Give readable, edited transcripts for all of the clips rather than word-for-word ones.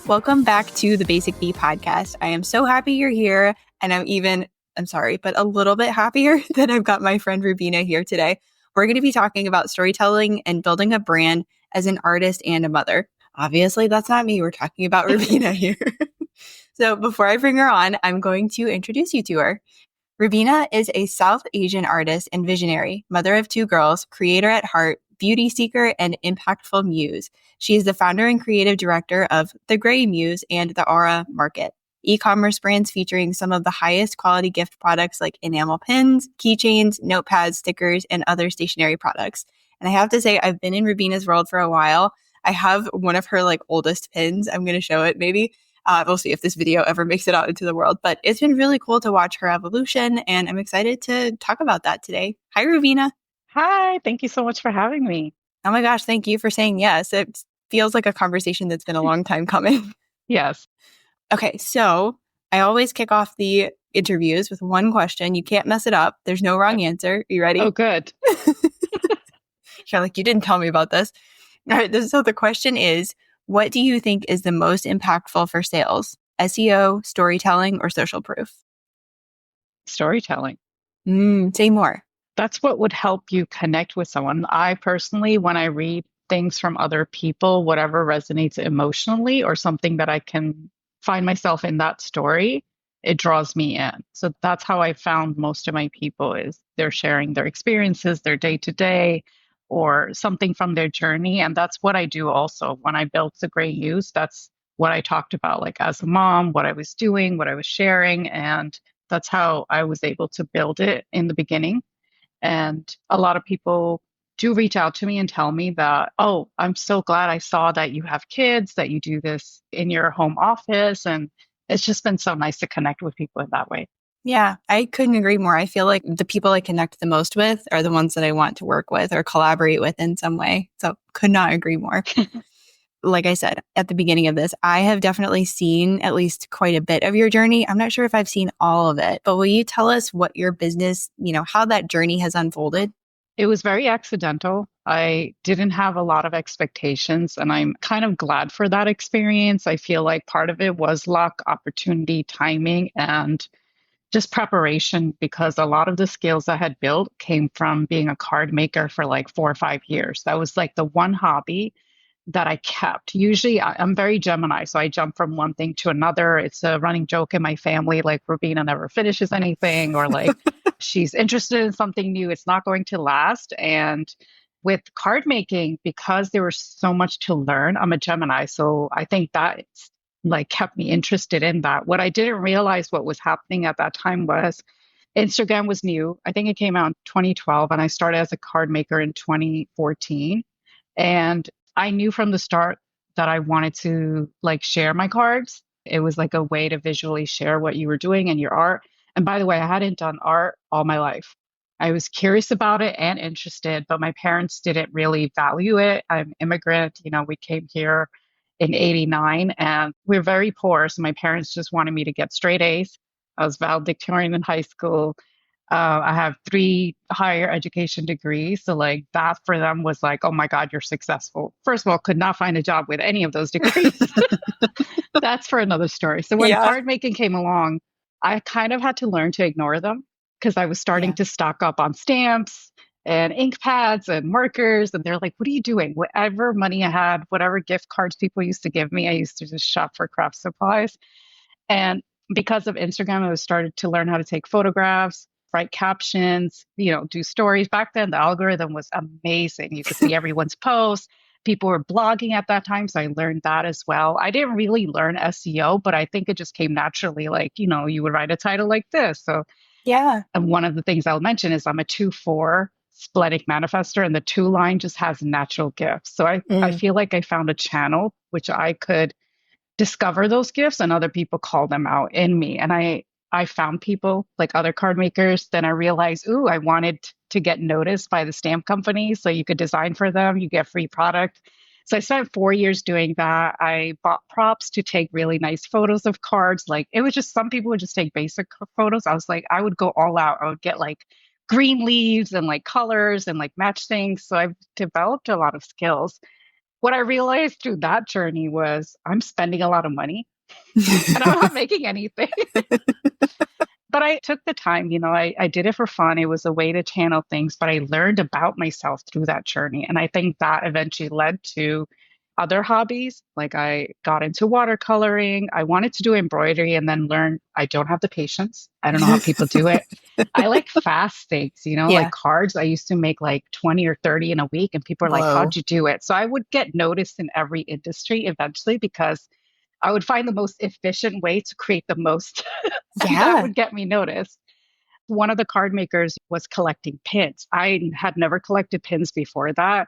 Welcome back to the Basic Bee podcast. I am so happy you're here. And I'm sorry, but a little bit happier that I've got my friend Rubeena here today. We're going to be talking about storytelling and building a brand as an artist and a mother. Obviously, that's not me. We're talking about Rubeena here. So before I bring her on, I'm going to introduce you to her. Rubeena is a South Asian artist and visionary, mother of two girls, creator at heart, beauty seeker, and impactful muse. She is the founder and creative director of The Grey Muse and The Aura Market, e-commerce brands featuring some of the highest quality gift products like enamel pins, keychains, notepads, stickers, and other stationery products. And I have to say, I've been in Rubeena's world for a while. I have one of her oldest pins. I'm going to show it maybe. We'll see if this video ever makes it out into the world, but it's been really cool to watch her evolution, and I'm excited to talk about that today. Hi, Rubeena. Hi, thank you so much for having me. Oh my gosh, thank you for saying yes. It feels like a conversation that's been a long time coming. Yes. Okay, so I always kick off the interviews with one question. You can't mess it up. There's no wrong answer. Are you ready? Oh, good. You're like, you didn't tell me about this. All right, so the question is, what do you think is the most impactful for sales? SEO, storytelling, or social proof? Storytelling. Say more. That's what would help you connect with someone. I personally, when I read things from other people, whatever resonates emotionally or something that I can find myself in that story, it draws me in. So that's how I found most of my people is they're sharing their experiences, their day to day, or something from their journey. And that's what I do also. When I built The Grey Muse, that's what I talked about, like as a mom, what I was doing, what I was sharing. And that's how I was able to build it in the beginning. And a lot of people do reach out to me and tell me that, oh, I'm so glad I saw that you have kids, that you do this in your home office. And it's just been so nice to connect with people in that way. Yeah, I couldn't agree more. I feel like the people I connect the most with are the ones that I want to work with or collaborate with in some way. So could not agree more. Like I said at the beginning of this, I have definitely seen at least quite a bit of your journey. I'm not sure if I've seen all of it, but will you tell us what your business, how that journey has unfolded? It was very accidental. I didn't have a lot of expectations, and I'm kind of glad for that experience. I feel like part of it was luck, opportunity, timing, and just preparation because a lot of the skills I had built came from being a card maker for like 4 or 5 years. That was like the one hobby that I kept. Usually I'm very Gemini, so I jump from one thing to another. It's a running joke in my family, like Rubeena never finishes anything, or like she's interested in something new, it's not going to last. And with card making, because there was so much to learn, I'm a Gemini, so I think that like kept me interested in that. What I didn't realize what was happening at that time was Instagram was new. I think it came out in 2012, and I started as a card maker in 2014. And I knew from the start that I wanted to like share my cards. It was like a way to visually share what you were doing and your art. And by the way, I hadn't done art all my life. I was curious about it and interested, but my parents didn't really value it. I'm immigrant, we came here in 89 and we're very poor. So my parents just wanted me to get straight A's. I was valedictorian in high school. I have 3 higher education degrees. So like that for them was like, oh my God, you're successful. First of all, could not find a job with any of those degrees. That's for another story. So when card making came along, I kind of had to learn to ignore them because I was starting to stock up on stamps and ink pads and markers. And they're like, what are you doing? Whatever money I had, whatever gift cards people used to give me, I used to just shop for craft supplies. And because of Instagram, I was started to learn how to take photographs, write captions, do stories. Back then, the algorithm was amazing. You could see everyone's posts. People were blogging at that time, so I learned that as well. I didn't really learn SEO, but I think it just came naturally. Like, you would write a title like this. So, yeah. And one of the things I'll mention is I'm a 2/4 splenic manifestor, and the 2 line just has natural gifts. So I feel like I found a channel which I could discover those gifts, and other people call them out in me. And I found people like other card makers. Then I realized, I wanted to get noticed by the stamp companies. So you could design for them, you get free product. So I spent 4 years doing that. I bought props to take really nice photos of cards. Like it was just, some people would just take basic photos. I was like, I would go all out. I would get like green leaves and like colors and like match things. So I've developed a lot of skills. what I realized through that journey was I'm spending a lot of money and I'm not making anything. But I took the time, I did it for fun. It was a way to channel things, but I learned about myself through that journey. And I think that eventually led to other hobbies. Like I got into watercoloring. I wanted to do embroidery and then learned I don't have the patience. I don't know how people do it. I like fast things, like Yeah. cards. I used to make like 20 or 30 in a week, and people are like, how'd Whoa. you do it? So I would get noticed in every industry eventually because I would find the most efficient way to create the most, and that Yeah. would get me noticed. One of the card makers was collecting pins. I had never collected pins before that.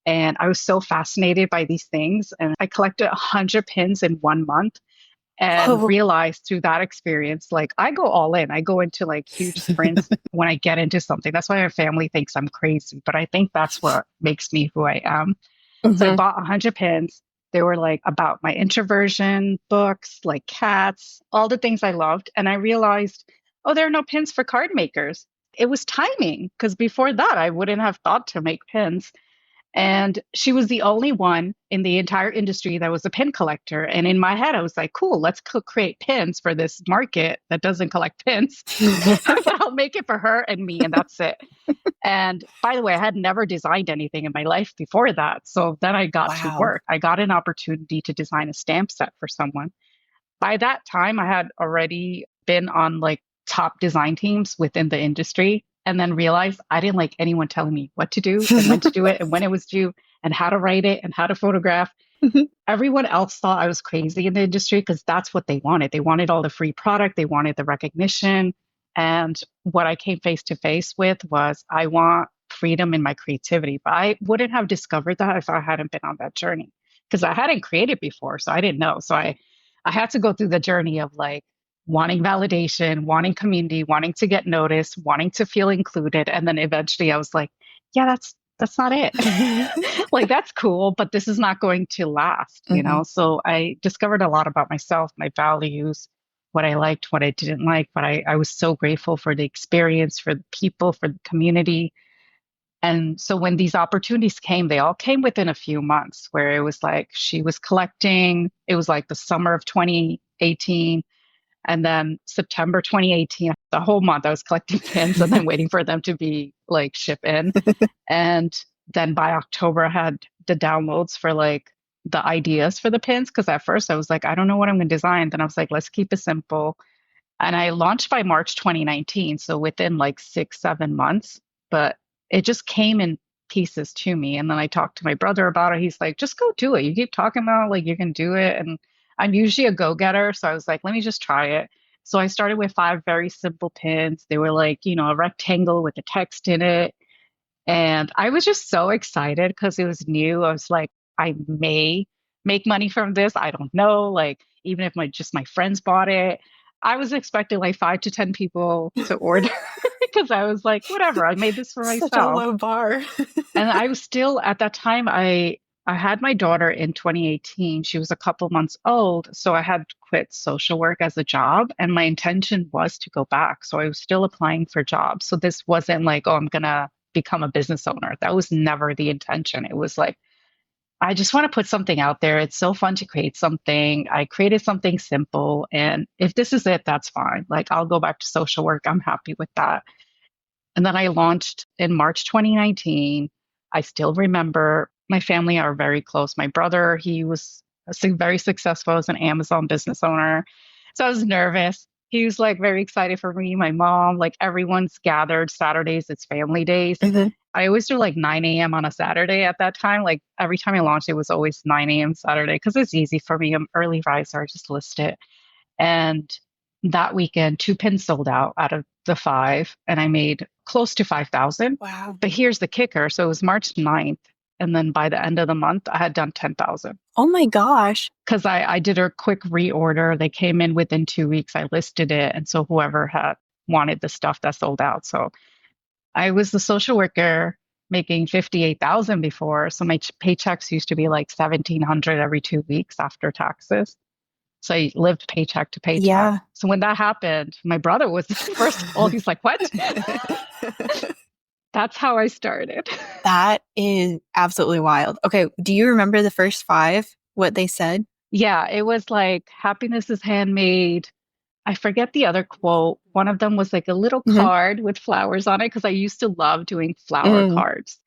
And I was so fascinated by these things. And I collected 100 pins in 1 month and Whoa. realized through that experience, like I go all in. I go into like huge sprints when I get into something. That's why my family thinks I'm crazy. But I think that's what makes me who I am. So I Hmm. bought 100 pins. They were like about my introversion, books, like cats, all the things I loved. And I realized, oh, there are no pins for card makers. It was timing because before that, I wouldn't have thought to make pins. And she was the only one in the entire industry that was a pin collector. And in my head, I was like, cool, let's create pins for this market that doesn't collect pins. And then I'll make it for her and me, and that's it. And by the way, I had never designed anything in my life before that. So then I got to Wow. work. I got an opportunity to design a stamp set for someone. By that time, I had already been on like top design teams within the industry, and then realized I didn't like anyone telling me what to do and when to do it and when it was due and how to write it and how to photograph. Everyone else thought I was crazy in the industry because that's what they wanted. They wanted all the free product, they wanted the recognition. And what I came face to face with was I want freedom in my creativity. But I wouldn't have discovered that if I hadn't been on that journey because I hadn't created before. So I didn't know. So I had to go through the journey of like wanting validation, wanting community, wanting to get noticed, wanting to feel included. And then eventually I was like, yeah, that's not it. Like that's cool, but this is not going to last. Hmm. So I discovered a lot about myself, my values, what I liked, what I didn't like. But I was so grateful for the experience, for the people, for the community. And so when these opportunities came, they all came within a few months where it was like she was collecting, it was like the summer of 2018. And then September 2018, the whole month I was collecting pins and then waiting for them to be like ship in. And then by October, I had the downloads for like the ideas for the pins. Cause at first I was like, I don't know what I'm going to design. Then I was like, let's keep it simple. And I launched by March 2019. So within like 6, 7 months, but it just came in pieces to me. And then I talked to my brother about it. He's like, just go do it. You keep talking about like you can do it. And I'm usually a go-getter. So I was like, let me just try it. So I started with 5 very simple pins. They were like, a rectangle with the text in it. And I was just so excited because it was new. I was like, I may make money from this. I don't know. Like, even if my friends bought it, I was expecting like 5 to 10 people to order because I was like, whatever, I made this for Such a myself. low bar. And I was still at that time, I had my daughter in 2018. She was a couple months old. So I had quit social work as a job, and my intention was to go back. So I was still applying for jobs. So this wasn't like, oh, I'm going to become a business owner. That was never the intention. It was like, I just want to put something out there. It's so fun to create something. I created something simple. And if this is it, that's fine. Like, I'll go back to social work. I'm happy with that. And then I launched in March 2019. I still remember my family are very close. My brother, he was very successful as an Amazon business owner. So I was nervous. He was like very excited for me. My mom, like everyone's gathered. Saturdays, it's family days. Hmm. I always do like 9 a.m. on a Saturday at that time. Like every time I launched, it was always 9 a.m. Saturday because it's easy for me. I'm early riser, I just list it. And that weekend, 2 pins sold out of the 5, and I made close to 5,000. Wow. But here's the kicker. So it was March 9th. And then by the end of the month, I had done 10,000 Oh my gosh. because I did a quick reorder. They came in within 2 weeks. I listed it. And so whoever had wanted the stuff that sold out. So I was the social worker making 58,000 before. So my paychecks used to be like 1,700 every 2 weeks after taxes. So I lived paycheck to paycheck. Yeah. So when that happened, my brother was first of all, he's like, "What?" That's how I started. That is absolutely wild. Okay, do you remember the first five, what they said? Yeah, it was like happiness is handmade. I forget the other quote. One of them was like a little Hmm. card with flowers on it because I used to love doing flower Mm, cards,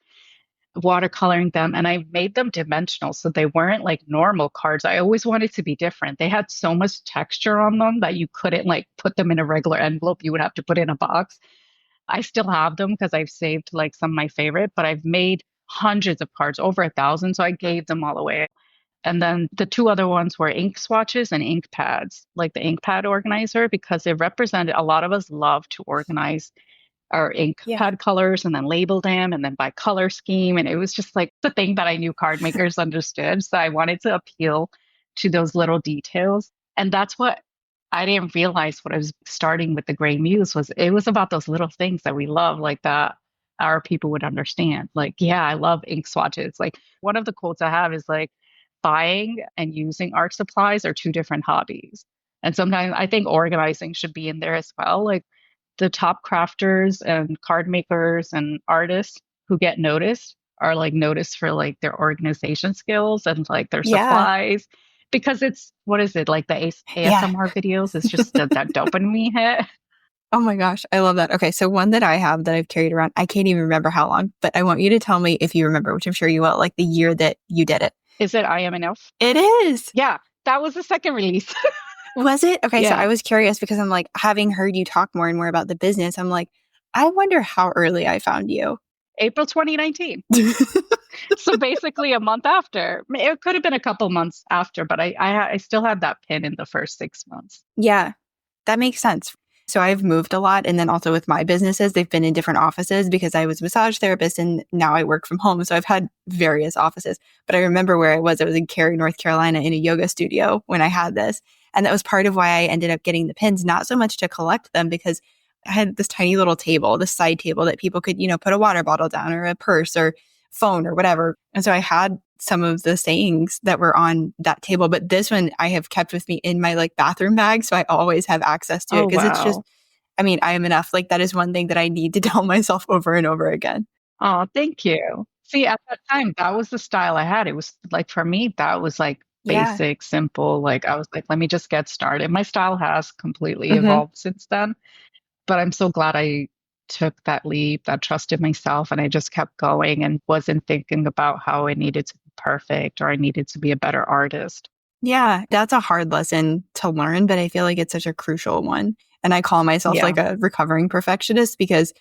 watercoloring them, and I made them dimensional so they weren't like normal cards. I always wanted to be different. They had so much texture on them that you couldn't like put them in a regular envelope. You would have to put in a box. I still have them because I've saved like some of my favorite, but I've made hundreds of cards, over 1,000. So I gave them all away. And then the two other ones were ink swatches and ink pads, like the ink pad organizer, because it represented a lot of us love to organize our ink yeah. pad colors and then label them and then by color scheme. And it was just like the thing that I knew card makers understood. So I wanted to appeal to those little details. And that's what I didn't realize what I was starting with the Gray Muse was it was about those little things that we love, like that our people would understand. Like, yeah, I love ink swatches. Like one of the quotes I have is like, buying and using art supplies are two different hobbies. And sometimes I think organizing should be in there as well. Like the top crafters and card makers and artists who get noticed are like noticed for like their organization skills and like their Yeah. supplies because it's what is it like the Yeah. ASMR videos? It's just that dopamine hit. Oh my gosh, I love that. Okay, so one that I have that I've carried around, I can't even remember how long, but I want you to tell me if you remember, which I'm sure you will, like the year that you did it. Is it I am enough? It is. Yeah, that was the second release. Was it? Okay, so I Yeah, was curious because I'm like, having heard you talk more and more about the business, I'm like, I wonder how early I found you. April 2019. So basically a month after. It could have been a couple months after, but I still had that pin in the first 6 months. Yeah, that makes sense. So I've moved a lot. And then also with my businesses, they've been in different offices because I was a massage therapist and now I work from home. So I've had various offices. But I remember where I was. I was in Cary, North Carolina in a yoga studio when I had this. And that was part of why I ended up getting the pins, not so much to collect them because I had this tiny little table, this side table that people could, put a water bottle down or a purse or phone or whatever. And so I had some of the sayings that were on that table, but this one I have kept with me in my like bathroom bag. So I always have access to it Oh, because it's just, wow. I mean, I am enough. Like that is one thing that I need to tell myself over and over again. Oh, thank you. See, at that time, that was the style I had. It was like for me, that was like Yeah. basic, simple. Like I was like, let me just get started. My style has completely Hmm. evolved since then, but I'm so glad I took that leap, that trusted myself, and I just kept going and wasn't thinking about how it needed to be perfect or I needed to be a better artist. Yeah. That's a hard lesson to learn, but I feel like it's such a crucial one. And I call myself Yeah. like a recovering perfectionist because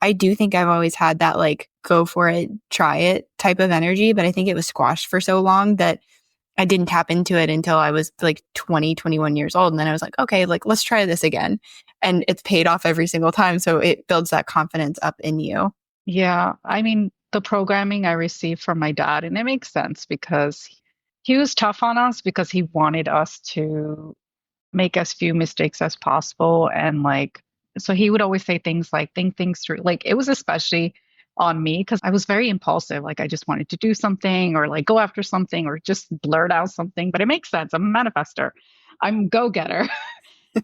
I do think I've always had that like go for it, try it type of energy, but I think it was squashed for so long that I didn't tap into it until I was like 20, 21 years old. And then I was like, okay, like let's try this again. And it's paid off every single time. So it builds that confidence up in you. Yeah. I mean, the programming I received from my dad, and it makes sense because he was tough on us because he wanted us to make as few mistakes as possible. And like, so he would always say things like, think things through. Like, it was especially on me because I was very impulsive. Like, I just wanted to do something or like go after something or just blurt out something. But it makes sense. I'm a manifester, I'm a go getter.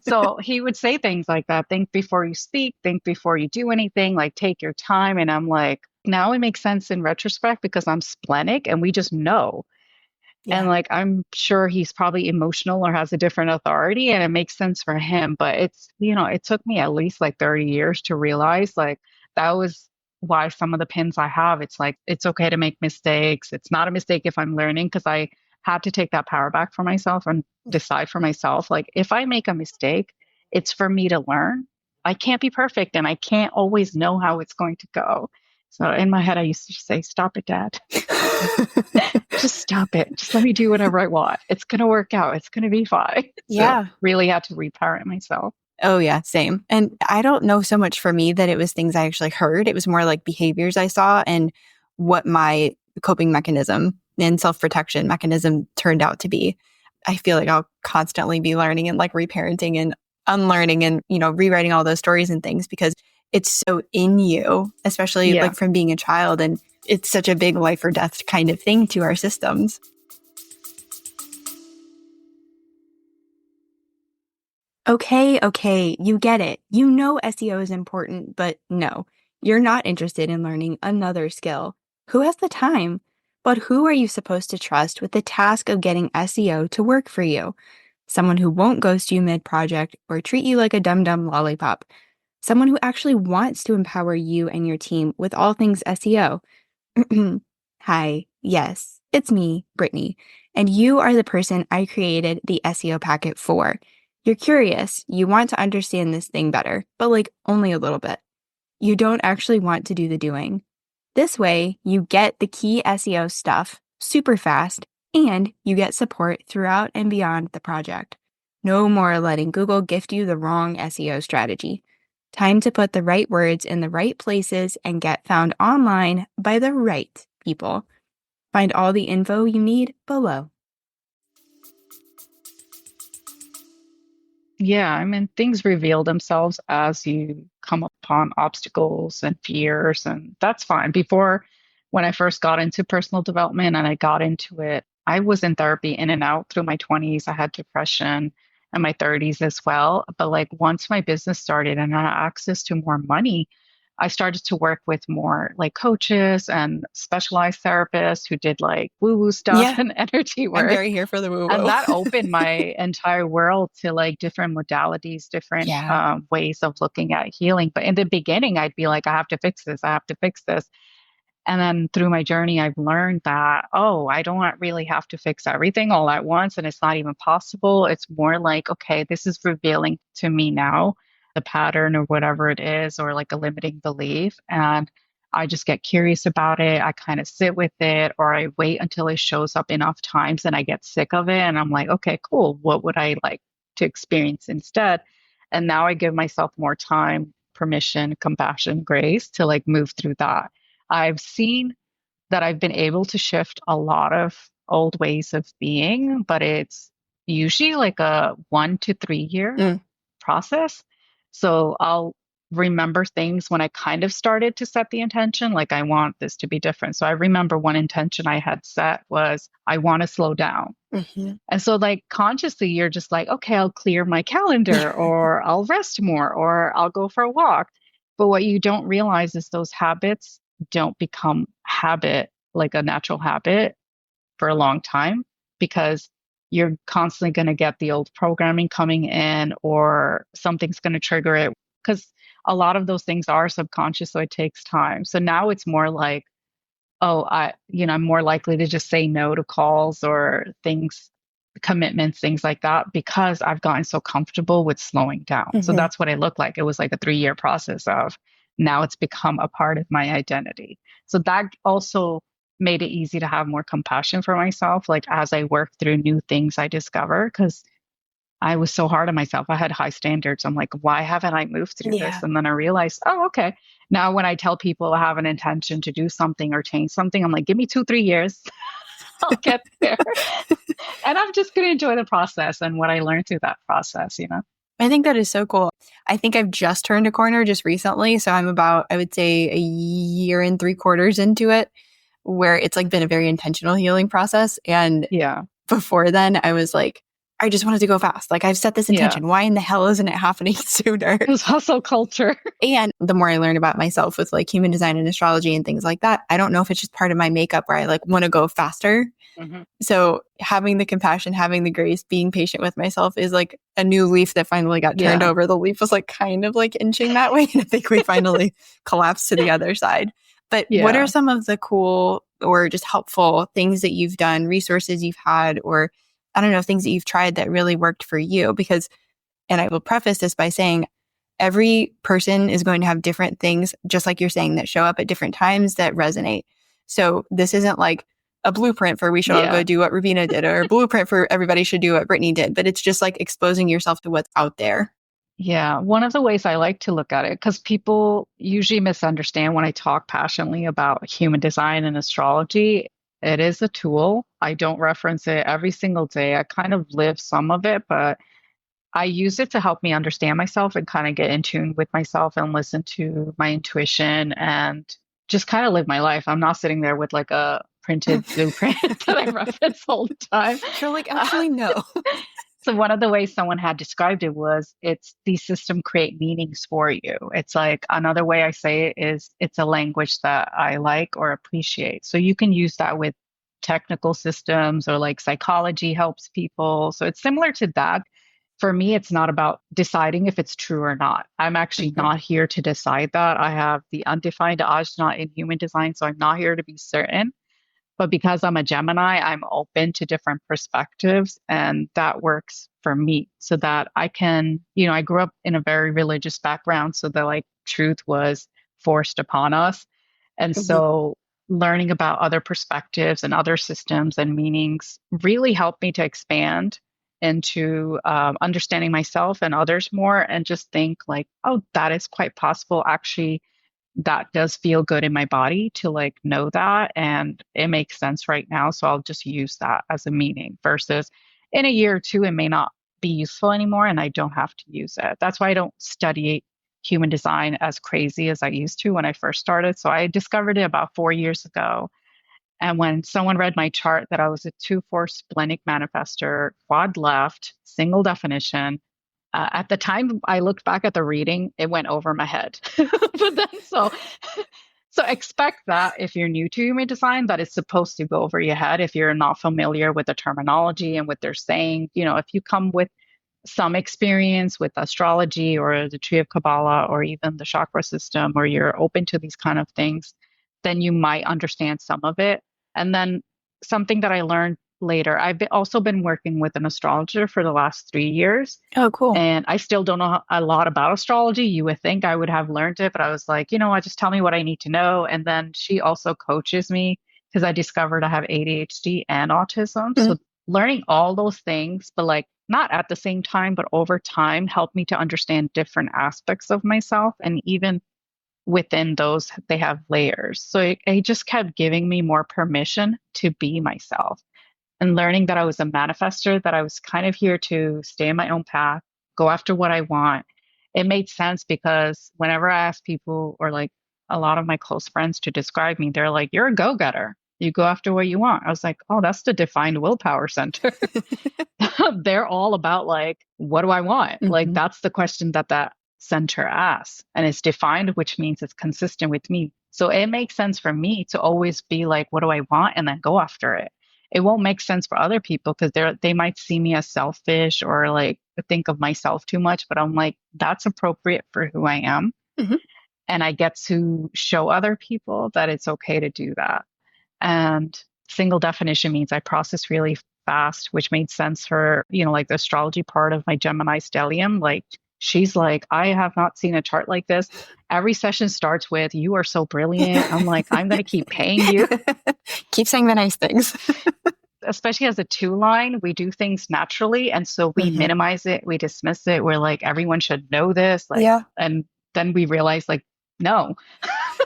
So he would say things like that, think before you speak, think before you do anything, like take your time. And I'm like, now it makes sense in retrospect because I'm splenic and we just know. And Yeah. like, I'm sure he's probably emotional or has a different authority and it makes sense for him. But it's, it took me at least like 30 years to realize like that was why some of the pins I have, it's like, it's okay to make mistakes. It's not a mistake if I'm learning because I had to take that power back for myself and decide for myself. Like, if I make a mistake, it's for me to learn. I can't be perfect and I can't always know how it's going to go. So in my head, I used to say, stop it, Dad. Just stop it. Just let me do whatever I want. It's going to work out. It's going to be fine. So Yeah. really had to reparent myself. Oh, yeah, same. And I don't know so much for me that it was things I actually heard. It was more like behaviors I saw and what my coping mechanism and self protection mechanism turned out to be. I feel like I'll constantly be learning and like reparenting and unlearning and, rewriting all those stories and things because it's so in you, especially Yeah. like from being a child. And it's such a big life or death kind of thing to our systems. Okay, you get it. You know SEO is important, but no, You're not interested in learning another skill. Who has the time? But who are you supposed to trust with the task of getting SEO to work for you? Someone who won't ghost you mid-project or treat you like a dum-dum lollipop. Someone who actually wants to empower you and your team with all things SEO. Hi, yes, it's me, Brittany, and you are the person I created the SEO packet for. You're curious, you want to understand this thing better, but like only a little bit. You don't actually want to do the doing. This way, you get the key SEO stuff super fast, and you get support throughout and beyond the project. No more letting Google gift you the wrong SEO strategy. Time to put the right words in the right places and get found online by the right people. Find all the info you need below. Yeah, I mean, things reveal themselves as you come upon obstacles and fears, and that's fine. Before, when I first got into personal development and I got into it, I was in therapy in and out through my 20s. I had depression and my 30s as well. But like once my business started and I had access to more money, I started to work with more like coaches and specialized therapists who did like woo-woo stuff Yeah, and energy I'm work. very here for the woo And woo. that opened my entire world to like different modalities, different Yeah. ways of looking at healing. But in the beginning, I'd be like, I have to fix this. I have to fix this. And then through my journey, I've learned that, oh, I don't really have to fix everything all at once. And it's not even possible. It's more like, okay, this is revealing to me now the pattern or whatever it is, or like a limiting belief. And I just get curious about it. I kind of sit with it, or I wait until it shows up enough times and I get sick of it. And I'm like, okay, cool. What would I like to experience instead? And now I give myself more time, permission, compassion, grace to like move through that. I've seen that I've been able to shift a lot of old ways of being, but it's usually like a 1 to 3 year Mm. process. So I'll remember things when I kind of started to set the intention, like I want this to be different. So I remember one intention I had set was I want to slow down. Mhm. And so, like, consciously, you're just like, okay, I'll clear my calendar, or I'll rest more, or I'll go for a walk. But what you don't realize is those habits don't become habit, like a natural habit for a long time, because you're constantly going to get the old programming coming in, or something's going to trigger it. Because a lot of those things are subconscious, so it takes time. So now it's more like, oh, I'm more likely to just say no to calls or things, commitments, things like that, because I've gotten so comfortable with slowing down. So Mhm. that's what it looked like. It was like a 3 year process of now it's become a part of my identity. So that also made it easy to have more compassion for myself, like as I work through new things I discover, because I was so hard on myself. I had high standards. I'm like, why haven't I moved through this? Yeah. And then I realized, oh, okay. Now, when I tell people I have an intention to do something or change something, I'm like, give me 2, 3 years. I'll get there. And I'm just going to enjoy the process and what I learned through that process, you know? I think that is so cool. I think I've just turned a corner just recently. So I'm about, I would say, a year and 3/4 into it, where it's like been a very intentional healing process. And Yeah. before then, I was like, I just wanted to go fast. Like, I've set this Yeah. intention. Why in the hell isn't it happening sooner? It was hustle culture. And the more I learn about myself with like human design and astrology and things like that, I don't know if it's just part of my makeup where I like want to go faster. Hmm. So having the compassion, having the grace, being patient with myself is like a new leaf that finally got turned Yeah. over. The leaf was like kind of like inching that way. And I think we finally collapsed to the other side. But what are Yeah. some of the cool or just helpful things that you've done, resources you've had, or I don't know, things that you've tried that really worked for you? Because, and I will preface this by saying, every person is going to have different things, just like you're saying, that show up at different times that resonate. So this isn't like a blueprint for we should all go Yeah. do what Rubeena did, or a blueprint for everybody should do what Brittany did, but it's just like exposing yourself to what's out there. Yeah. One of the ways I like to look at it, because people usually misunderstand when I talk passionately about human design and astrology, it is a tool. I don't reference it every single day. I kind of live some of it, but I use it to help me understand myself and kind of get in tune with myself and listen to my intuition and just kind of live my life. I'm not sitting there with like a printed blueprint that I reference all the time. You're like, actually, no. So one of the ways someone had described it was it's these systems create meanings for you. It's like another way I say it is it's a language that I like or appreciate. So you can use that with technical systems or like psychology helps people. So it's similar to that. For me, it's not about deciding if it's true or not. I'm actually Mhm. not here to decide that. I have the undefined ajna in human design, so I'm not here to be certain. But because I'm a Gemini, I'm open to different perspectives, and that works for me so that I can, I grew up in a very religious background, so the like truth was forced upon us. And Mhm. so learning about other perspectives and other systems and meanings really helped me to expand into understanding myself and others more and just think like, oh, that is quite possible. Actually, that does feel good in my body to like know that. And it makes sense right now. So I'll just use that as a meaning versus in a year or two, it may not be useful anymore and I don't have to use it. That's why I don't study human design as crazy as I used to when I first started. So I discovered it about 4 years ago. And when someone read my chart that I was a 2-4 splenic manifester, quad left, single definition, at the time I looked back at the reading, it went over my head. But then so expect that if you're new to human design, that it's supposed to go over your head if you're not familiar with the terminology and what they're saying. If you come with some experience with astrology or the tree of Kabbalah or even the chakra system, or you're open to these kind of things, then you might understand some of it. And then something that I learned later, also been working with an astrologer for the last 3 years. Oh, cool. And I still don't know a lot about astrology. You would think I would have learned it, but I was like, what, just tell me what I need to know. And then she also coaches me because I discovered I have ADHD and autism. Mhm. So learning all those things, but like not at the same time, but over time helped me to understand different aspects of myself. And even within those, they have layers. So it just kept giving me more permission to be myself and learning that I was a manifester, that I was kind of here to stay in my own path, go after what I want. It made sense because whenever I ask people or like a lot of my close friends to describe me, they're like, you're a go getter. You go after what you want. I was like, oh, that's the defined willpower center. They're all about like, what do I want? Like, Mhm. that's the question that center asks. And it's defined, which means it's consistent with me. So it makes sense for me to always be like, what do I want? And then go after it. It won't make sense for other people because they might see me as selfish or like think of myself too much. But I'm like, that's appropriate for who I am. Mhm. And I get to show other people that it's okay to do that. And single definition means I process really fast, which made sense for, like the astrology part of my Gemini stellium. Like she's like, I have not seen a chart like this. Every session starts with, you are so brilliant. I'm like, I'm going to keep paying you. Keep saying the nice things. Especially as a two line, we do things naturally. And so we Mhm. minimize it, we dismiss it. We're like, everyone should know this. Like, Yeah. and then we realize, like, no,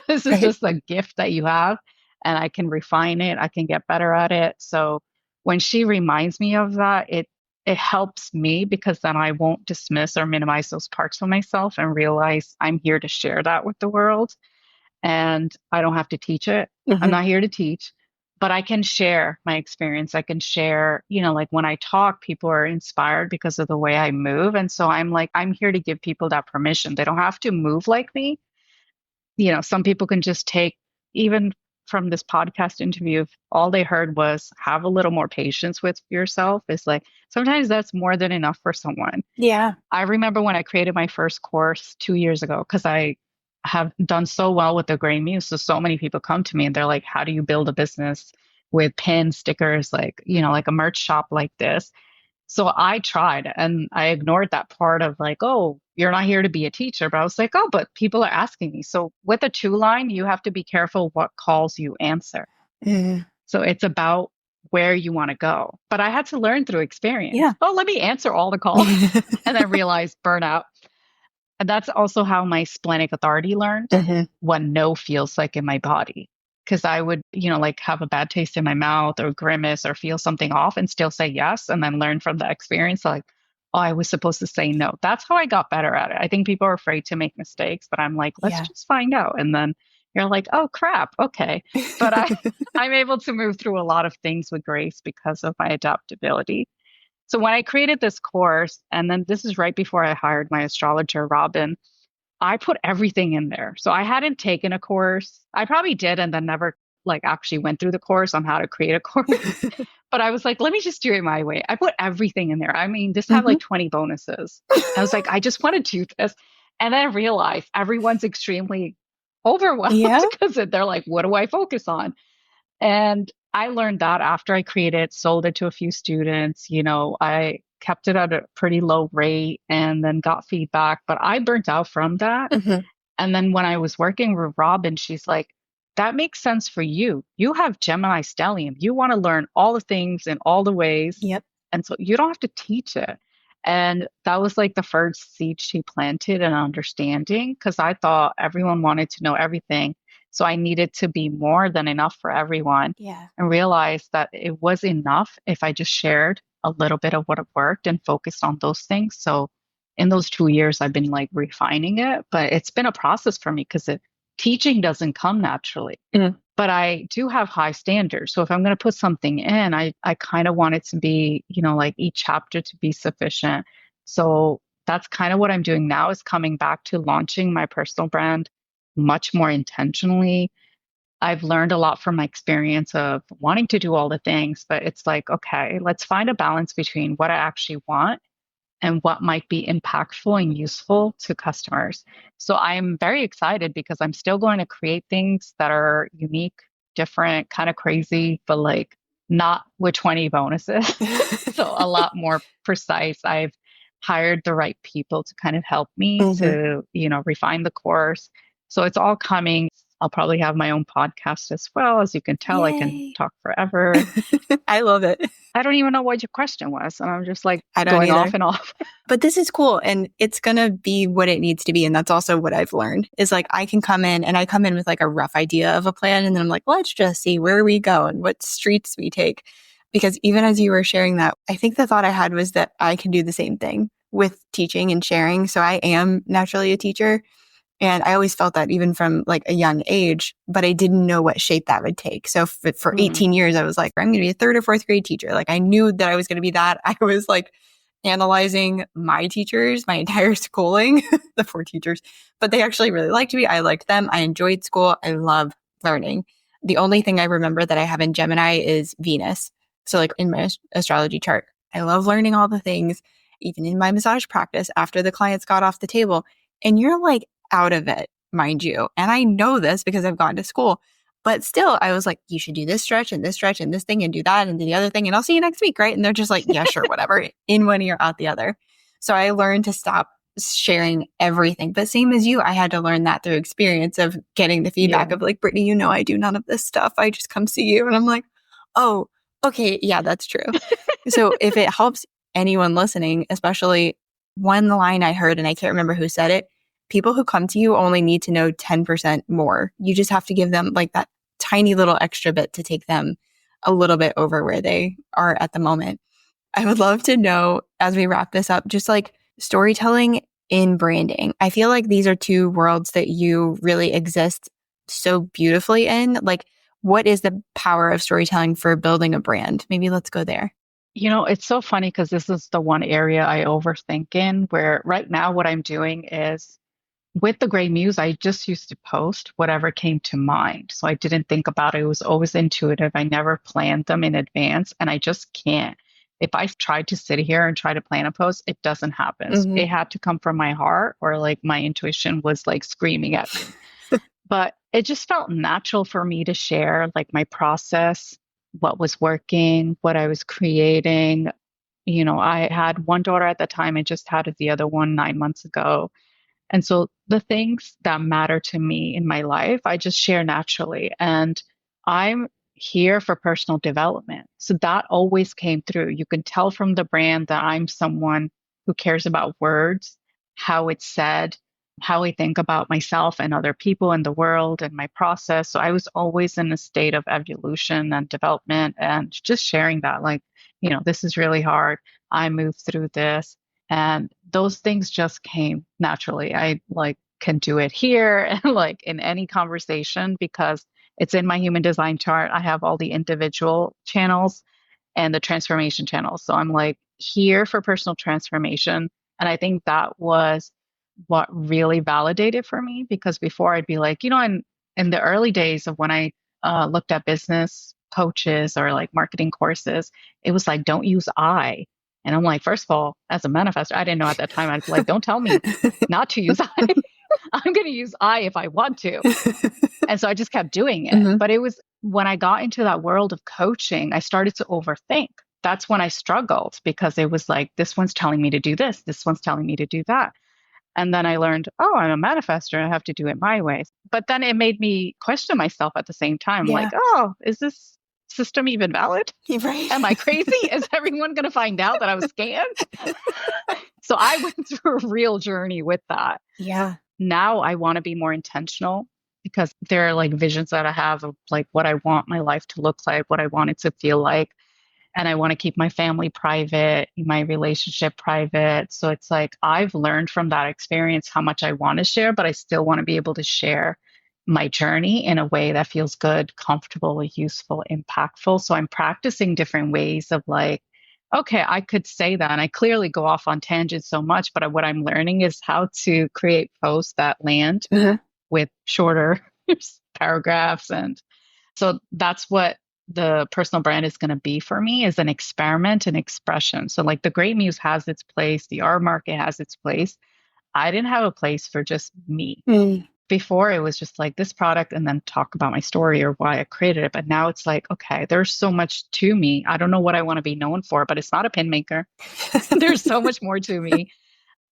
this is Right. just a gift that you have, and I can refine it. I can get better at it. So when she reminds me of that, it helps me because then I won't dismiss or minimize those parts of myself and realize I'm here to share that with the world and I don't have to teach it. I'm Mhm. not here to teach, but I can share my experience. I can share, like when I talk, people are inspired because of the way I move. And so I'm like, I'm here to give people that permission. They don't have to move like me. Some people can just take, even from this podcast interview, if all they heard was have a little more patience with yourself, it's like sometimes that's more than enough for someone. Yeah. I remember when I created my first course 2 years ago, because I have done so well with the Gray Muse. So many people come to me and they're like, how do you build a business with pins, stickers, like, like a merch shop like this? So I tried and I ignored that part of like, oh, you're not here to be a teacher. But I was like, oh, but people are asking me. So with a two line, you have to be careful what calls you answer. Mhm. So it's about where you want to go. But I had to learn through experience. Yeah. Oh, let me answer all the calls and then realize burnout. And that's also how my splenic authority learned Mhm. what no feels like in my body. Because I would, like have a bad taste in my mouth or grimace or feel something off and still say yes and then learn from the experience, like, oh, I was supposed to say no. That's how I got better at it. I think people are afraid to make mistakes, but I'm like, let's Yeah. just find out. And then you're like, oh crap, okay. But I'm able to move through a lot of things with grace because of my adaptability. So when I created this course, and then this is right before I hired my astrologer, Robin, I put everything in there. So I hadn't taken a course. I probably did and then never like actually went through the course on how to create a course. But I was like, let me just do it my way. I put everything in there. I mean, this had Hmm. like 20 bonuses. I was like, I just want to do this. And then I realized everyone's extremely overwhelmed Yeah. because they're like, what do I focus on? And I learned that after I created, sold it to a few students. I kept it at a pretty low rate and then got feedback, but I burnt out from that. Hmm. And then when I was working with Robin, she's like, that makes sense for you. You have Gemini stellium. You want to learn all the things in all the ways. Yep. And so you don't have to teach it. And that was like the first seed she planted in understanding because I thought everyone wanted to know everything. So I needed to be more than enough for everyone Yeah. and realized that it was enough if I just shared a little bit of what worked and focused on those things. So in those 2 years, I've been like refining it, but it's been a process for me because teaching doesn't come naturally. Mm. But I do have high standards. So if I'm going to put something in, I kind of want it to be, like each chapter to be sufficient. So that's kind of what I'm doing now is coming back to launching my personal brand much more intentionally. I've learned a lot from my experience of wanting to do all the things, but it's like, okay, let's find a balance between what I actually want and what might be impactful and useful to customers. So I'm very excited because I'm still going to create things that are unique, different, kind of crazy, but like not with 20 bonuses. So a lot more precise. I've hired the right people to kind of help me Hmm. to, refine the course. So it's all coming. I'll probably have my own podcast as well. As you can tell, I can Yay. talk forever. I love it. I don't even know what your question was. And I'm just like I don't going off either. and off. But this is cool and it's going to be what it needs to be. And that's also what I've learned is like I can come in and I come in with like a rough idea of a plan. And then I'm like, let's just see where we go and what streets we take. Because even as you were sharing that, I think the thought I had was that I can do the same thing with teaching and sharing. So I am naturally a teacher. And I always felt that even from like a young age, but I didn't know what shape that would take. So for Mm, 18 years, I was like, I'm going to be a third or fourth grade teacher. Like I knew that I was going to be that. I was like analyzing my teachers, my entire schooling, the four teachers, but they actually really liked me. I liked them. I enjoyed school. I love learning. The only thing I remember that I have in Gemini is Venus. So like in my astrology chart, I love learning all the things, even in my massage practice after the clients got off the table. And you're like, out of it, mind you. And I know this because I've gone to school. But still, I was like, you should do this stretch and this thing and do that and do the other thing. And I'll see you next week, right? And they're just like, yeah, sure, whatever, in one ear, out the other. So I learned to stop sharing everything. But same as you, I had to learn that through experience of getting the feedback yeah. of like, Brittany, I do none of this stuff. I just come see you. And I'm like, oh, okay, yeah, that's true. So if it helps anyone listening, especially one line I heard, and I can't remember who said it, people who come to you only need to know 10% more. You just have to give them like that tiny little extra bit to take them a little bit over where they are at the moment. I would love to know as we wrap this up, just like storytelling in branding. I feel like these are two worlds that you really exist so beautifully in. Like, what is the power of storytelling for building a brand? Maybe let's go there. It's so funny because this is the one area I overthink in where right now what I'm doing is with the Gray Muse, I just used to post whatever came to mind. So I didn't think about it. It was always intuitive. I never planned them in advance, and I just can't. If I tried to sit here and try to plan a post, it doesn't happen. So Mm-hmm. it had to come from my heart or like my intuition was like screaming at me. But it just felt natural for me to share like my process, what was working, what I was creating. I had one daughter at the time. I just had the other one 9 months ago. And so the things that matter to me in my life, I just share naturally. And I'm here for personal development. So that always came through. You can tell from the brand that I'm someone who cares about words, how it's said, how I think about myself and other people in the world and my process. So I was always in a state of evolution and development and just sharing that, like, this is really hard. I moved through this. And those things just came naturally. I like can do it here and like in any conversation because it's in my human design chart. I have all the individual channels and the transformation channels. So I'm like here for personal transformation. And I think that was what really validated for me, because before I'd be like, in the early days of when I looked at business coaches or like marketing courses, it was like, don't use I. And I'm like, first of all, as a manifestor, I didn't know at that time. I'd be like, don't tell me not to use I. I'm going to use I if I want to. And so I just kept doing it. Mhm. But it was when I got into that world of coaching, I started to overthink. That's when I struggled, because it was like, this one's telling me to do this one's telling me to do that. And then I learned, oh, I'm a manifestor. I have to do it my way. But then it made me question myself at the same time. Yeah. Like, oh, is this system even valid? You're right. Am I crazy? Is everyone going to find out that I was scammed? So I went through a real journey with that. Yeah. Now I want to be more intentional, because there are like visions that I have of like what I want my life to look like, what I want it to feel like. And I want to keep my family private, my relationship private. So it's like I've learned from that experience how much I want to share, but I still want to be able to share my journey in a way that feels good, comfortable, useful, impactful. So I'm practicing different ways of like, okay, I could say that. And I clearly go off on tangents so much, but what I'm learning is how to create posts that land Mhm. with shorter paragraphs. And so that's what the personal brand is going to be for me, is an experiment and expression. So like the Great Muse has its place, the art market has its place. I didn't have a place for just me. Mm. Before it was just like this product and then talk about my story or why I created it. But now it's like, okay, there's so much to me. I don't know what I want to be known for, but it's not a pin maker. There's so much more to me.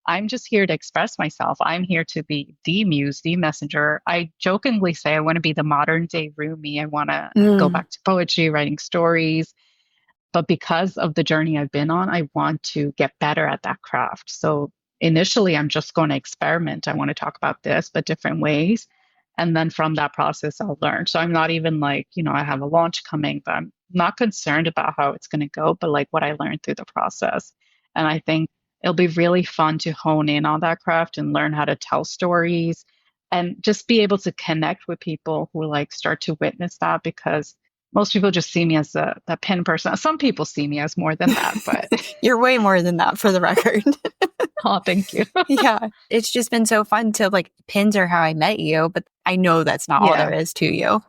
I'm just here to express myself. I'm here to be the muse, the messenger. I jokingly say I want to be the modern day Rumi. I want to go Mm. back to poetry, writing stories. But because of the journey I've been on, I want to get better at that craft. So initially, I'm just going to experiment. I want to talk about this, but different ways. And then from that process, I'll learn. So I'm not even like, I have a launch coming, but I'm not concerned about how it's going to go, but like what I learned through the process. And I think it'll be really fun to hone in on that craft and learn how to tell stories and just be able to connect with people who like start to witness that, because most people just see me as a pin person. Some people see me as more than that, but You're way more than that, for the record. oh, thank you. Yeah. It's just been so fun to like, pins are how I met you, but I know that's not all there Yeah. is to you.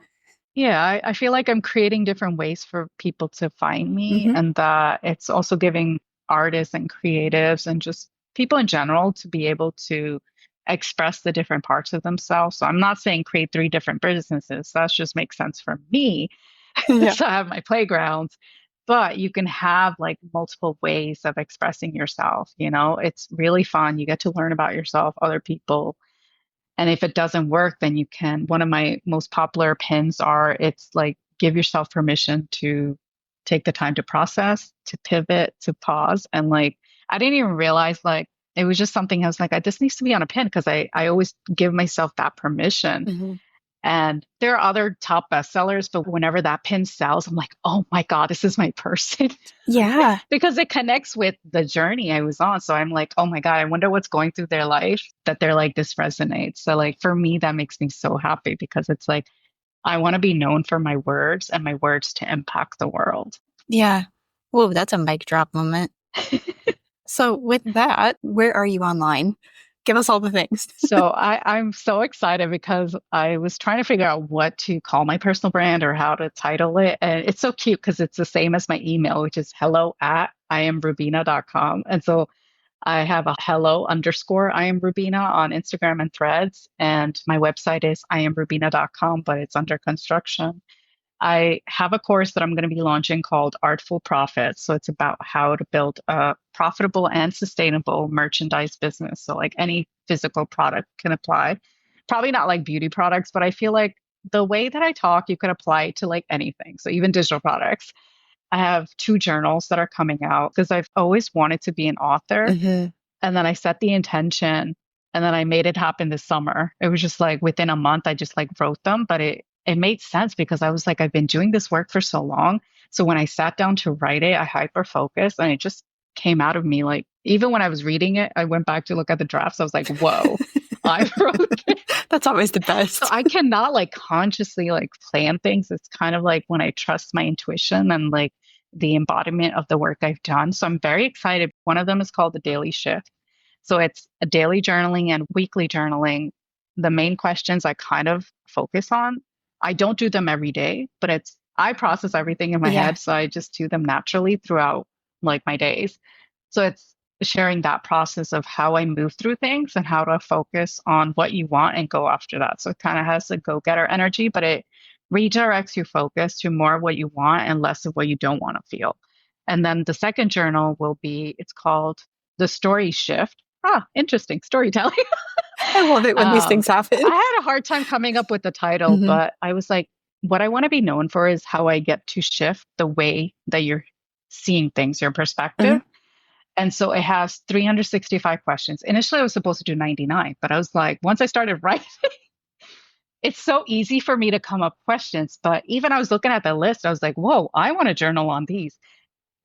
Yeah. I feel like I'm creating different ways for people to find me, Mhm. and that it's also giving artists and creatives and just people in general to be able to express the different parts of themselves. So I'm not saying create 3 different businesses. That just makes sense for me. Yeah. So I have my playgrounds, but you can have like multiple ways of expressing yourself. It's really fun. You get to learn about yourself, other people. And if it doesn't work, then you can. One of my most popular pins are, it's like, give yourself permission to take the time to process, to pivot, to pause. And like, I didn't even realize like, it was just something I was like, this needs to be on a pin, because I always give myself that permission. Mhm. And there are other top bestsellers, but whenever that pin sells, I'm like, oh my God, this is my person. Yeah. Because it connects with the journey I was on. So I'm like, oh my God, I wonder what's going through their life that they're like, this resonates. So like for me, that makes me so happy, because it's like, I want to be known for my words and my words to impact the world. Yeah. Whoa, that's a mic drop moment. So with that, where are you online? Give us all the things. So I'm so excited, because I was trying to figure out what to call my personal brand or how to title it. And it's so cute, because it's the same as my email, which is hello@iamrubeena.com. And so I have a hello_IamRubeena on Instagram and Threads. And my website is iamrubeena.com, but it's under construction. I have a course that I'm going to be launching called Artful Profits. So it's about how to build a profitable and sustainable merchandise business. So, like any physical product can apply. Probably not like beauty products, but I feel like the way that I talk, you could apply it to like anything. So, even digital products. I have 2 journals that are coming out, because I've always wanted to be an author. Mm-hmm. And then I set the intention, and then I made it happen this summer. It was just like within a month, I just like wrote them, but it made sense, because I was like, I've been doing this work for so long. So when I sat down to write it, I hyper focused, and it just came out of me. Like, even when I was reading it, I went back to look at the drafts. I was like, whoa, I wrote it. That's always the So best. I cannot like consciously like plan things. It's kind of like when I trust my intuition and like the embodiment of the work I've done. So I'm very excited. One of them is called the Daily Shift. So it's a daily journaling and weekly journaling. The main questions I kind of focus on. I don't do them every day, but I process everything in my Yeah. head. So I just do them naturally throughout like my days. So it's sharing that process of how I move through things and how to focus on what you want and go after that. So it kind of has a go-getter energy, but it redirects your focus to more of what you want and less of what you don't want to feel. And then the second journal it's called The Story Shift. Ah, interesting storytelling. I love it when these things happen. I had a hard time coming up with the title, Mm-hmm. but I was like, what I want to be known for is how I get to shift the way that you're seeing things, your perspective. Mm-hmm. And so it has 365 questions. Initially, I was supposed to do 99, but I was like, once I started writing, it's so easy for me to come up with questions. But even I was looking at the list, I was like, whoa, I want to journal on these.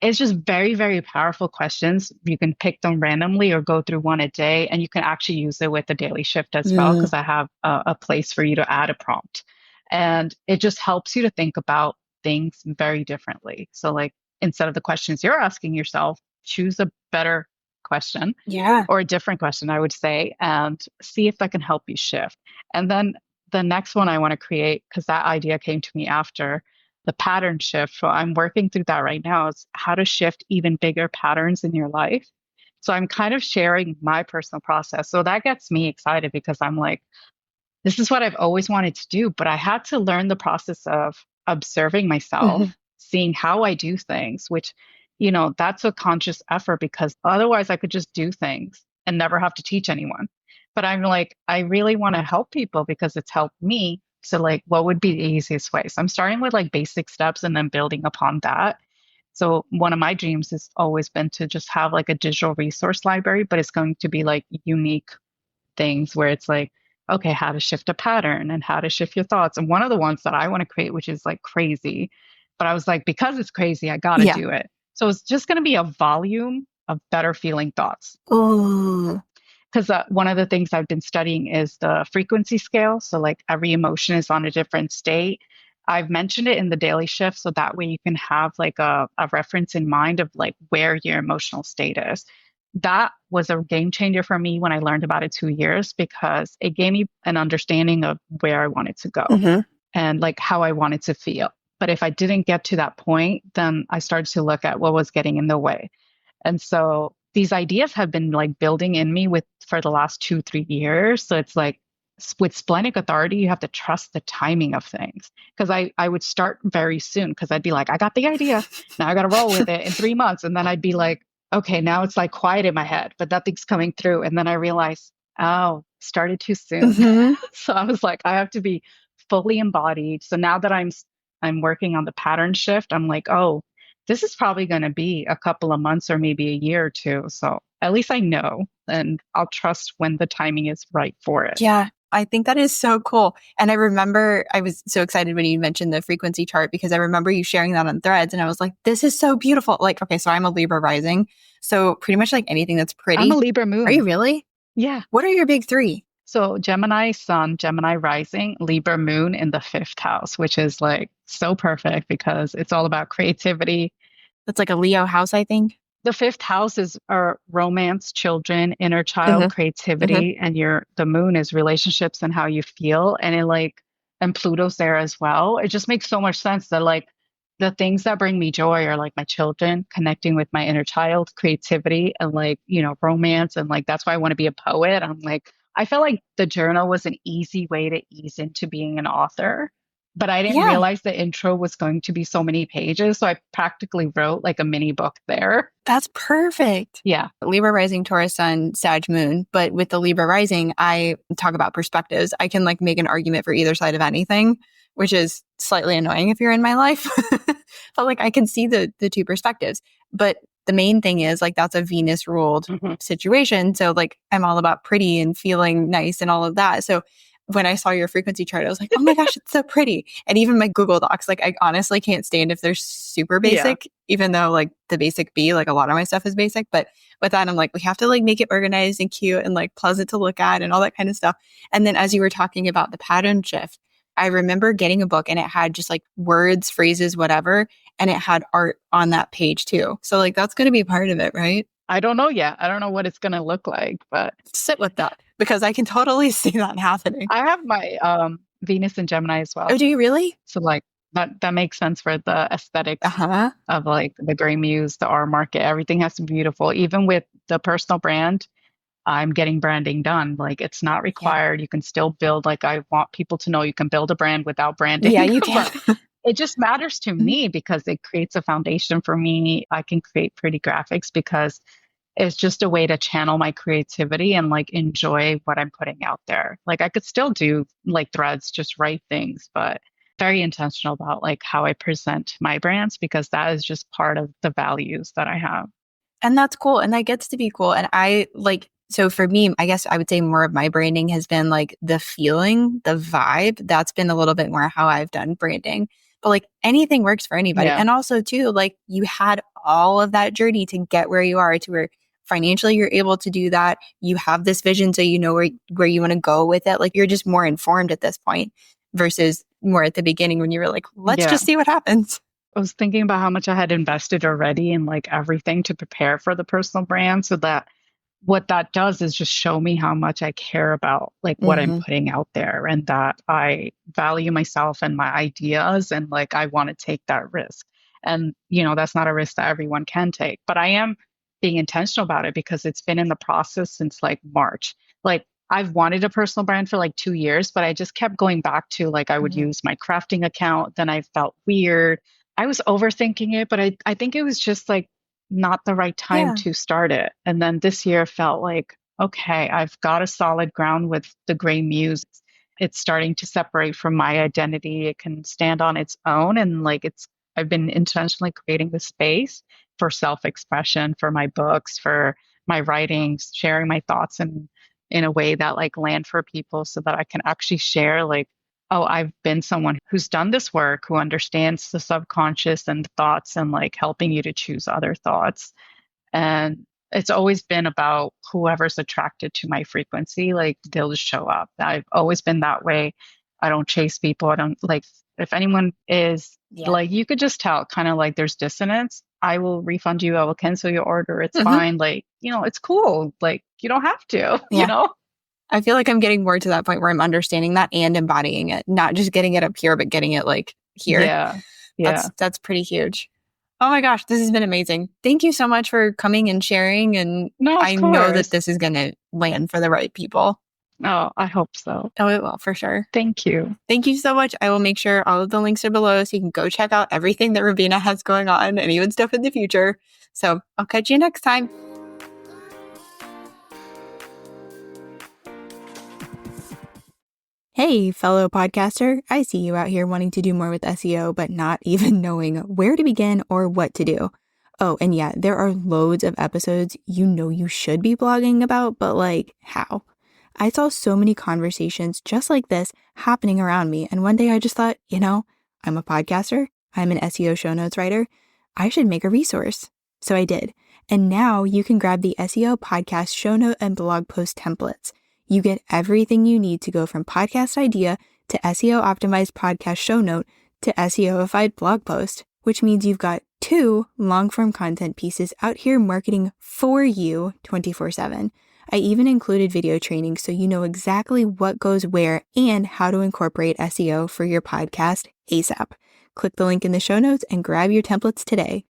It's just very, very powerful questions. You can pick them randomly or go through one a day, and you can actually use it with the daily shift as well, Mm. because I have a place for you to add a prompt. And it just helps you to think about things very differently. So, like, instead of the questions you're asking yourself, choose a better question Yeah. or a different question, I would say, and see if that can help you shift. And then the next one I want to create, because that idea came to me after the pattern shift. So I'm working through that right now, is how to shift even bigger patterns in your life. So I'm kind of sharing my personal process. So that gets me excited because I'm like, this is what I've always wanted to do, but I had to learn the process of observing Mm-hmm. myself, seeing how I do things, which, that's a conscious effort because otherwise I could just do things and never have to teach anyone. But I'm like, I really want to help people because it's helped me. So, like, what would be the easiest way? So, I'm starting with like basic steps and then building upon that. So, one of my dreams has always been to just have like a digital resource library, but it's going to be like unique things where it's like, okay, how to shift a pattern and how to shift your thoughts. And one of the ones that I want to create, which is like crazy, but I was like, because it's crazy, I got to Yeah. do it. So it's just going to be a volume of better feeling thoughts. Oh. Because one of the things I've been studying is the frequency scale. So, like, every emotion is on a different state. I've mentioned it in the daily shift. So that way you can have like a reference in mind of like where your emotional state is. That was a game changer for me when I learned about it 2 years because it gave me an understanding of where I wanted to go Mm-hmm. and like how I wanted to feel. But if I didn't get to that point, then I started to look at what was getting in the way. And so these ideas have been like building in me for the last 2, 3 years. So it's like with splenic authority, you have to trust the timing of things. Because I would start very soon because I'd be like, I got the idea. Now I got to roll with it in 3 months. And then I'd be like, okay, now it's like quiet in my head, but nothing's coming through. And then I realized, oh, started too soon. Mm-hmm. So I was like, I have to be fully embodied. So now that I'm working on the pattern shift, I'm like, oh, this is probably going to be a couple of months or maybe a year or two. So at least I know and I'll trust when the timing is right for it. Yeah. I think that is so cool. And I remember I was so excited when you mentioned the frequency chart because I remember you sharing that on Threads and I was like, this is so beautiful. Like, okay, so I'm a Libra rising. So pretty much like anything that's pretty. I'm a Libra Are you moon. really? Yeah. What are your big three? So Gemini sun, Gemini rising, Libra moon in the fifth house, which is like so perfect because it's all about creativity. That's like a Leo house, I think. The fifth house is our romance, children, inner child, Mm-hmm. Mm-hmm. creativity, and the moon is relationships and how you feel. And Pluto's there as well. It just makes so much sense that like the things that bring me joy are like my children, connecting with my inner child, creativity, and like, romance. And like that's why I want to be a poet. I'm like, I felt like the journal was an easy way to ease into being an author. But I didn't Yeah. realize the intro was going to be so many pages. So I practically wrote like a mini book there. That's perfect. Yeah. Libra rising, Taurus sun, Sag moon. But with the Libra rising, I talk about perspectives. I can like make an argument for either side of anything, which is slightly annoying if you're in my life. But like I can see the two perspectives. But the main thing is like that's a Venus ruled situation. So like I'm all about pretty and feeling nice and all of that. So when I saw your frequency chart, I was like, oh my gosh, it's so pretty. And even my Google Docs, like I honestly can't stand if they're super basic, even though like the basic B, like a lot of my stuff is basic. But with that, I'm like, we have to like make it organized and cute and like pleasant to look at and all that kind of stuff. And then as you were talking about the pattern shift, I remember getting a book and it had just like words, phrases, whatever. and it had art on that page too. So like that's going to be part of it, right? I don't know yet. I don't know what it's going to look like, but Sit with that because I can totally see that happening. I have my Venus and Gemini as Oh, well. do you really? So like that makes sense for the aesthetics Uh-huh. of like the gray muse, the R market. Everything has to be beautiful. Even with the personal brand, I'm getting branding done. Like it's not Yeah. required. You can still build, like I want people to know you can build a brand without Yeah, branding. you can. But it just matters to Mhm. me because it creates a foundation for me. I can create pretty graphics because it's just a way to channel my creativity and like enjoy what I'm putting out there. Like I could still do like threads, just write things, but very intentional about like how I present my brands because that is just part of the values that I have. And that's cool. And that gets to be cool. And I like, so for me, I guess I would say more of my branding has been like the feeling, the vibe. That's been a little bit more how I've done branding. But like anything works for anybody. Yeah. And also, too, like you had all of that journey to get where you are, to where financially you're able to do that. You have this vision, so you know where you want to go with it. Like you're just more informed at this point versus more at the beginning when you were like, let's Yeah. just see what happens. I was thinking about how much I had invested already in like everything to prepare for the personal brand so that what that does is just show me how much I care about like what I'm Hmm. putting out there and that I value myself and my ideas and like I want to take that risk. And you know, that's not a risk that everyone can take, but I am being intentional about it because it's been in the process since like March. Like I've wanted a personal brand for like 2 years, but I just kept going back to like I would Hmm. use my crafting account, then I felt weird. I was overthinking it, but I think it was just like not the right time Yeah. to start it. And then this year felt like, okay, I've got a solid ground with the gray muse. It's starting to separate from my identity. It can stand on its own. And like I've been intentionally creating the space for self expression, for my books, for my writings, sharing my thoughts in a way that like land for people so that I can actually share like, oh, I've been someone who's done this work, who understands the subconscious and the thoughts and like helping you to choose other thoughts. And it's always been about whoever's attracted to my frequency, like they'll just show up. I've always been that way. I don't chase people. I don't like, if anyone is Yeah. like, you could just tell kind of like there's dissonance. I will refund you. I will cancel your order. It's Hmm. fine. Like, you know, it's cool. Like, you don't have to, you Yeah. know? I feel like I'm getting more to that point where I'm understanding that and embodying it, not just getting it up here, but getting it like here. Yeah. Yeah. That's pretty huge. Oh my gosh, this has been amazing. Thank you so much for coming and sharing. And No, of I know that course. this is going to land for the right people. Oh, I hope so. Oh, it will for sure. Thank you. Thank you so much. I will make sure all of the links are below so you can go check out everything that Rubeena has going on and even stuff in the future. So I'll catch you next time. Hey, fellow podcaster. I see you out here wanting to do more with SEO, but not even knowing where to begin or what to do. Oh, and yeah, there are loads of episodes you know you should be blogging about, but like, how? I saw so many conversations just like this happening around me, and one day I just thought, I'm a podcaster, I'm an SEO show notes writer, I should make a resource. So I did. And now you can grab the SEO podcast show note and blog post templates. You get everything you need to go from podcast idea to SEO optimized podcast show note to SEOified blog post, which means you've got 2 long-form content pieces out here marketing for you 24/7. I even included video training so you know exactly what goes where and how to incorporate SEO for your podcast ASAP. Click the link in the show notes and grab your templates today.